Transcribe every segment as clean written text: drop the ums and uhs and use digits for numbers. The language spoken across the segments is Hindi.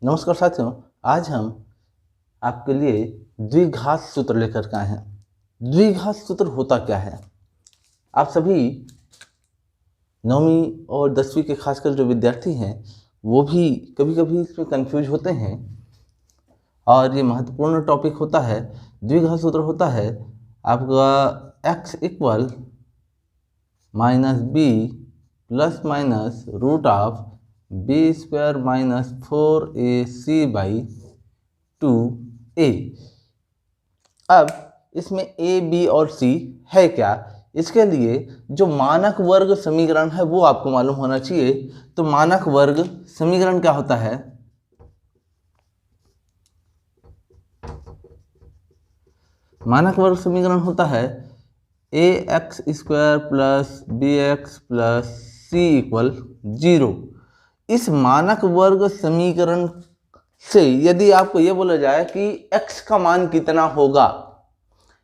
नमस्कार साथियों, आज हम आपके लिए द्विघात सूत्र लेकर के आए हैं। द्विघात सूत्र होता क्या है? आप सभी 9वीं और 10वीं के खासकर जो विद्यार्थी हैं वो भी कभी कभी इसमें कंफ्यूज होते हैं और ये महत्वपूर्ण टॉपिक होता है। द्विघात सूत्र होता है आपका x equal minus B plus minus root of B square minus 4ac by 2a। अब इसमें a, b और c है क्या? इसके लिए जो मानक वर्ग समीकरण है वो आपको मालूम होना चाहिए। तो मानक वर्ग समीकरण क्या होता है? मानक वर्ग समीकरण होता है ax square plus B X plus C equal 0। इस मानक वर्ग समीकरण से यदि आपको यह बोला जाए कि x का मान कितना होगा,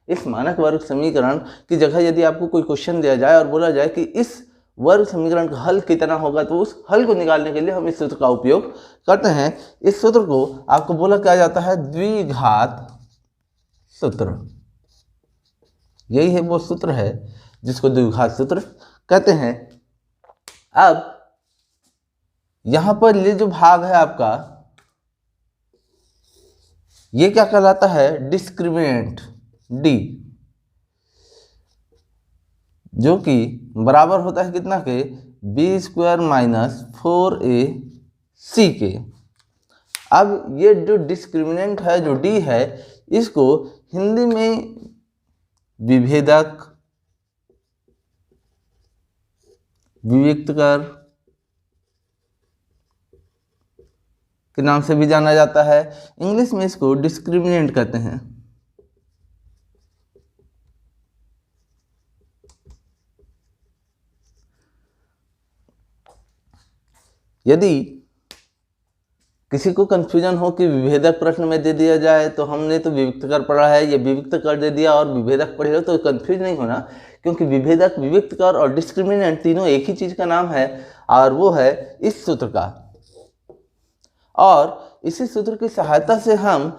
इस मानक वर्ग समीकरण की जगह यदि आपको कोई क्वेश्चन दिया जाए और बोला जाए कि इस वर्ग समीकरण का हल कितना होगा, तो उस हल को निकालने के लिए हम इस सूत्र का उपयोग करते हैं। इस सूत्र को आपको बोला क्या जाता है? द्विघात सूत्र। यही है वो सूत्र है जिसको द्विघात सूत्र कहते हैं। अब यहां पर ये जो भाग है आपका, ये क्या कहलाता है? डिस्क्रिमिनेंट डी, जो कि बराबर होता है कितना के? बी स्क्वायर माइनस 4ac के। अब ये जो डिस्क्रिमिनेंट है, जो डी है, इसको हिंदी में विभेदक, विविक्तकर के नाम से भी जाना जाता है। इंग्लिश में इसको डिस्क्रिमिनेंट कहते हैं। यदि किसी को कंफ्यूजन हो कि विभेदक प्रश्न में दे दिया जाए, तो हमने तो विविक्तकर पढ़ा है, ये विविक्तकर दे दिया और विभेदक पढ़े हो, तो कंफ्यूज नहीं होना, क्योंकि विभेदक, विविक्तकर और डिस्क्रिमिनेंट तीनों एक ही चीज का नाम है और वो है इस सूत्र का। और इसी सूत्र की सहायता से हम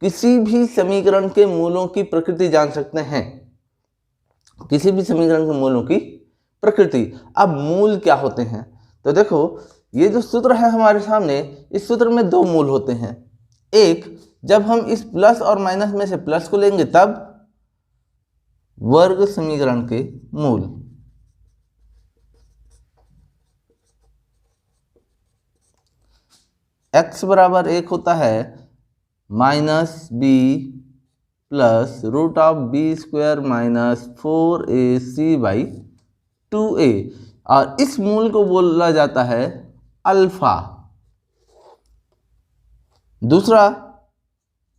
किसी भी समीकरण के मूलों की प्रकृति जान सकते हैं। किसी भी समीकरण के मूलों की प्रकृति। अब मूल क्या होते हैं? तो देखो, ये जो सूत्र है हमारे सामने, इस सूत्र में दो मूल होते हैं। एक, जब हम इस प्लस और माइनस में से प्लस को लेंगे तब वर्ग समीकरण के मूल। x बराबर 1 होता है minus B plus root of B square minus 4ac by 2a, और इस मूल को बोला जाता है अल्फा। दूसरा,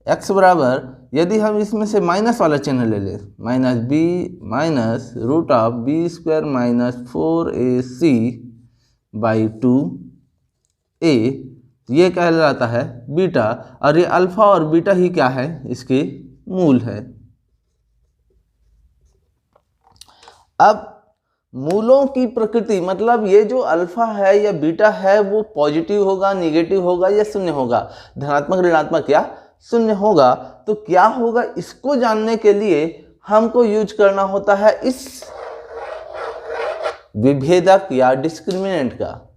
x बराबर, यदि हम इसमें से माइनस वाला चिन्ह ले लें, minus B minus root of B square minus 4ac by 2a, ये कहलाता है बीटा, और ये अल्फा और बीटा ही क्या है? इसके मूल है। अब मूलों की प्रकृति मतलब ये जो अल्फा है या बीटा है वो पॉजिटिव होगा, निगेटिव होगा या शून्य होगा, धनात्मक, ऋणात्मक या शून्य होगा। तो क्या होगा, इसको जानने के लिए हमको यूज करना होता है इस विभेदक या डिस्क्रिमिनेंट का।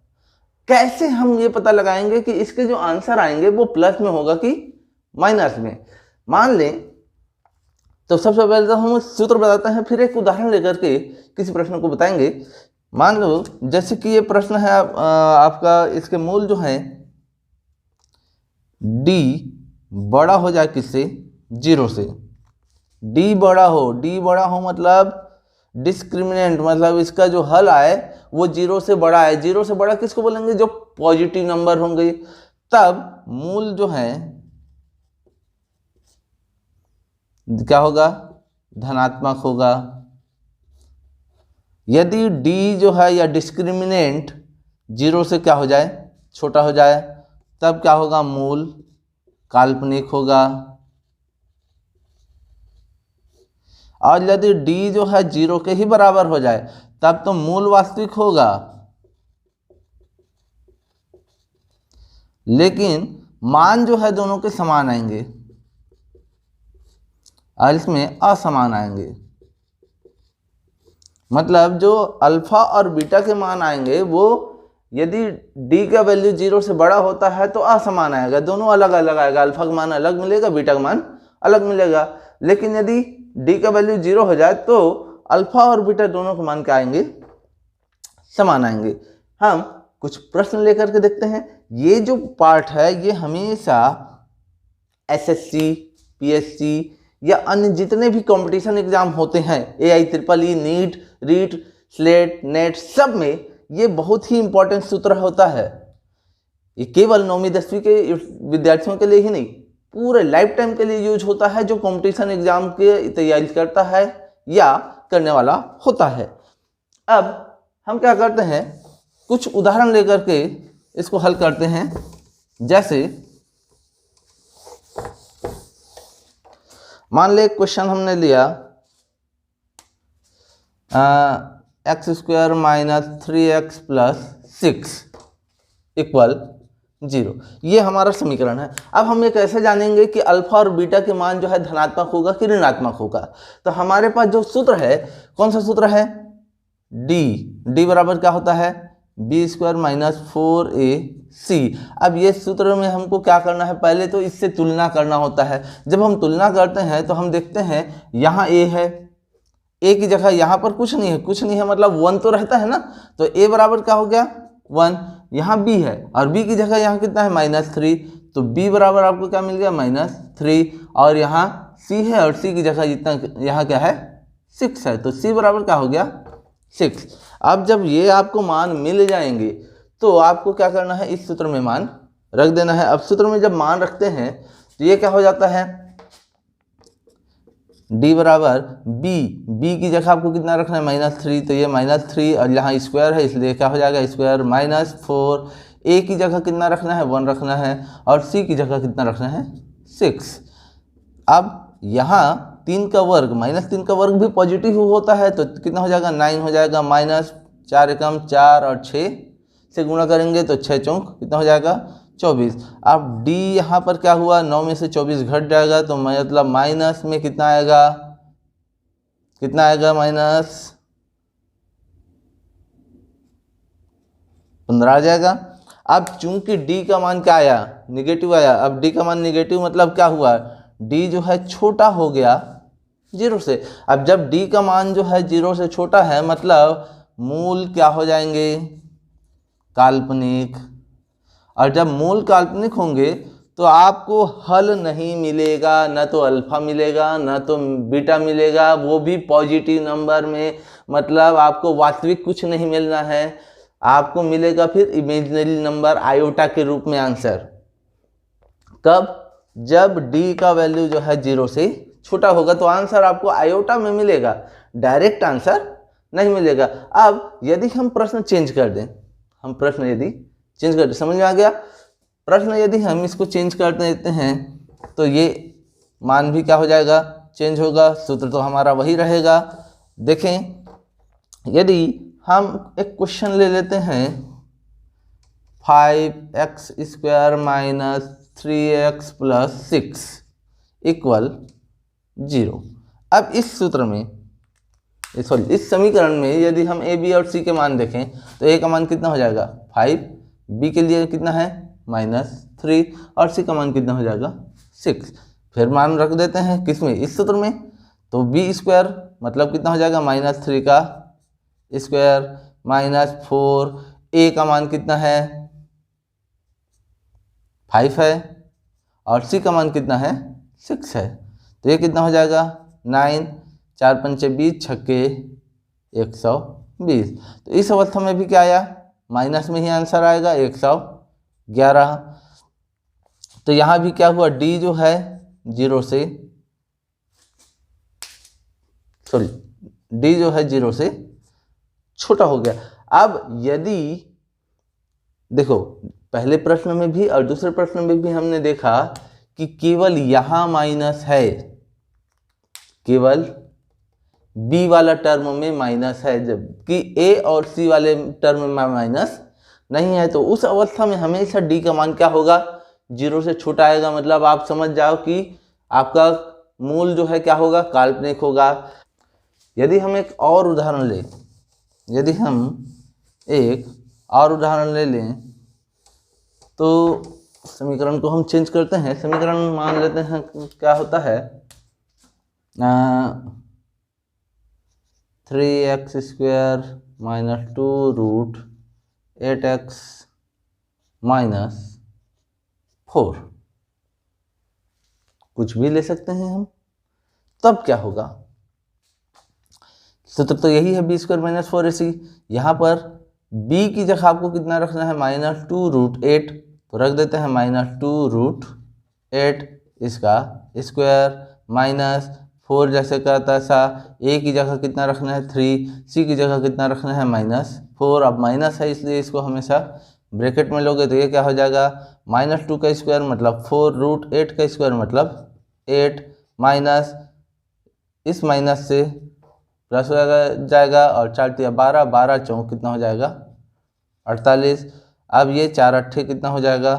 कैसे हम ये पता लगाएंगे कि इसके जो आंसर आएंगे वो प्लस में होगा कि माइनस में? मान लें, तो सबसे पहले तो हम सूत्र बताते हैं, फिर एक उदाहरण लेकर के किसी प्रश्न को बताएंगे। मान लो जैसे कि ये प्रश्न है आपका, इसके मूल जो है d बड़ा हो जाए किससे? 0 से। d बड़ा हो मतलब डिस्क्रिमिनेंट, मतलब इसका जो हल आए वो 0 से बड़ा है। 0 से बड़ा किसको बोलेंगे? जो पॉजिटिव नंबर होंगे। तब मूल जो है क्या होगा? धनात्मक होगा। यदि d जो है या डिस्क्रिमिनेंट 0 से क्या हो जाए? छोटा हो जाए, तब क्या होगा? मूल काल्पनिक होगा। और यदि d जो है 0 के ही बराबर हो जाए तब तो मूल वास्तविक होगा। लेकिन मान जो है दोनों के समान आएंगे और इसमें असमान आएंगे। मतलब जो अल्फा और बीटा के मान आएंगे वो यदि d का वैल्यू 0 से बड़ा होता है तो असमान आएगा, दोनों अलग अलग आएगा, अल्फा का मान अलग मिलेगा, बीटा का मान अलग मिलेगा। लेकिन यदि d का वैल्यू 0 हो जाए तो अल्फा और बीटा दोनों के मान क्या आएंगे, समान आएंगे। हम कुछ प्रश्न लेकर के देखते हैं। ये जो पार्ट है ये हमेशा एसएससी, पीएससी या अन्य जितने भी कंपटीशन एग्जाम होते हैं, AIEEE, NEET, REET, SLET, NET, सब में ये बहुत ही इंपॉर्टेंट सूत्र होता है। ये केवल 9वीं 10वीं के विद्यार्थियों के लिए ही नहीं, पूरे लाइफ टाइम के लिए यूज होता है जो कंपटीशन एग्जाम की तैयारी करता है या करने वाला होता है। अब हम क्या करते हैं, कुछ उदाहरण लेकर के इसको हल करते हैं। जैसे मान ले क्वेश्चन हमने लिया x² minus 3x plus 6 equal 0। ये हमारा समीकरण है। अब हम ये कैसे जानेंगे कि अल्फा और बीटा के मान जो है धनात्मक होगा कि ऋणात्मक होगा? तो हमारे पास जो सूत्र है, कौन सा सूत्र है? d बराबर क्या होता है? b² minus 4ac। अब ये सूत्र में हमको क्या करना है, पहले तो इससे तुलना करना होता है। जब हम तुलना करते हैं तो हम देखते हैं यहाँ a है, a की जगह यहाँ पर कुछ नहीं है, कुछ नहीं है मतलब 1 तो रहता है ना, तो a बराबर क्या हो गया 1। यहाँ b है और b की जगह यहाँ कितना है -3, तो b बराबर आपको क्या मिल गया -3। और यहाँ c है और c की जगह जितना यहाँ क्या है 6 है, तो c बराबर क्या हो गया 6। अब जब ये आपको मान मिल जाएंगे तो आपको क्या करना है, इस सूत्र में मान रख देना है। अब सूत्र में जब मान रखते हैं तो ये क्या हो जाता है, d बराबर b की जगह आपको कितना रखना है -3, तो ये -3 और यहाँ स्क्वायर है इसलिए क्या हो जाएगा स्क्वायर -4। a की जगह कितना रखना है 1 रखना है और c की जगह कितना रखना है 6। अब यहाँ 3 का वर्ग -3 का वर्ग भी पॉजिटिव होता है तो कितना हो जाएगा 9 हो जाएगा, -4 एकम 4 और 6 से गुणा करेंगे तो 6 चौक कितना हो जाएगा 24। अब d यहाँ पर क्या हुआ, 9 में से 24 घट जाएगा तो मतलब माइनस में कितना आएगा, -15 आ जाएगा। अब चूंकि d का मान क्या आया, निगेटिव आया। अब d का मान निगेटिव मतलब क्या हुआ, d जो है छोटा हो गया 0 से। अब जब d का मान जो है 0 से छोटा है मतलब मूल क्या हो जाएंगे, काल्पनिक। और जब मूल काल्पनिक होंगे तो आपको हल नहीं मिलेगा, न तो अल्फा मिलेगा न तो बीटा मिलेगा, वो भी पॉजिटिव नंबर में। मतलब आपको वास्तविक कुछ नहीं मिलना है, आपको मिलेगा फिर इमेजिनरी नंबर आयोटा के रूप में आंसर। कब, जब d का वैल्यू जो है 0 से छोटा होगा तो आंसर आपको आयोटा में मिलेगा, डायरेक्ट आंसर नहीं मिलेगा। अब यदि हम प्रश्न चेंज कर दें, समझ में आ गया? प्रश्न यदि हम इसको चेंज कर देते हैं तो ये मान भी क्या हो जाएगा, चेंज होगा, सूत्र तो हमारा वही रहेगा। देखें, यदि हम एक क्वेश्चन ले लेते हैं 5x² minus 3x plus 6 equal 0। अब इस सूत्र में इस समीकरण में यदि हम a, b और c के मान देखें तो a का मान कितना हो जाएगा 5, b के लिए कितना है -3 और c का मान कितना हो जाएगा 6। फिर मान रख देते हैं किसमें, इस सूत्र में, तो b² मतलब कितना हो जाएगा -3 का स्क्वायर -4, a का मान कितना है 5 है और c का मान कितना है 6 है, तो ये कितना हो जाएगा 9, 4 पंचे 20, छक्के 120। तो इस अवस्था में भी क्या आया, माइनस में ही आंसर आएगा 111। तो यहाँ भी क्या हुआ, d जो है 0 से छोटा हो गया। अब यदि देखो, पहले प्रश्न में भी और दूसरे प्रश्न में भी हमने देखा कि केवल यहाँ माइनस है, केवल b वाला टर्म में माइनस है, जबकि a और c वाले टर्म में माइनस नहीं है, तो उस अवस्था में हमेशा डी का मान क्या होगा, 0 से छोटा आएगा। मतलब आप समझ जाओ कि आपका मूल जो है क्या होगा, काल्पनिक होगा। यदि हम एक और उदाहरण लें, यदि हम एक और उदाहरण ले लें तो समीकरण को हम चेंज करते हैं। समीकरण मान लेते हैं क्या होता है, 3x² minus 2 root 8x minus 4, कुछ भी ले सकते हैं हम। तब क्या होगा, तो तब तो यही है b² माइनस 4ac। यहाँ पर b की जगह आपको कितना रखना है, माइनस 2 रूट 8, तो रख देते हैं माइनस 2 रूट 8 इसका स्क्वायर माइनस 4, जैसे कहता सा। a की जगह कितना रखना है 3, c की जगह कितना रखना है माइनस 4। अब माइनस है इसलिए इसको हमेशा ब्रैकेट में लोगे तो ये क्या हो जाएगा, माइनस 2 का स्क्वायर मतलब 4 रूट 8 का स्क्वायर मतलब 8 माइनस इस माइनस से प्लस हो जाएगा और 4 तिया 12, 12 चौक कितना हो जाएगा 48। अब ये 4 अट्ठे कितना हो जाएगा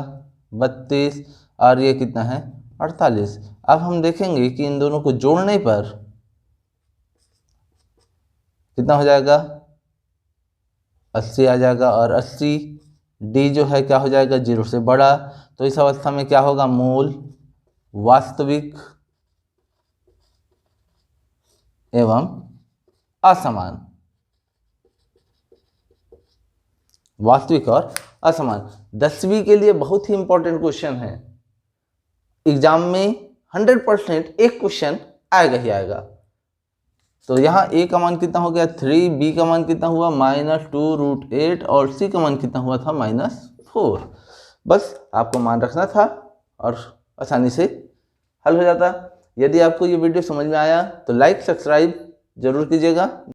32 और ये कितना है 48। अब हम देखेंगे कि इन दोनों को जोड़ने पर कितना हो जाएगा 80 आ जाएगा, और 80 डी जो है क्या हो जाएगा 0 से बड़ा। तो इस अवस्था में क्या होगा, मूल वास्तविक एवं असमान, वास्तविक और असमान। 10वीं के लिए बहुत ही इंपॉर्टेंट क्वेश्चन है, एग्जाम में 100% एक क्वेश्चन आएगा ही आएगा। तो यहाँ a का मान कितना हो गया 3, b का मान कितना हुआ माइनस 2 रूट 8 और c का मान कितना हुआ था माइनस 4। बस आपको मान रखना था और आसानी से हल हो जाता। यदि आपको ये वीडियो समझ में आया तो लाइक सब्सक्राइब जरूर कीजिएगा।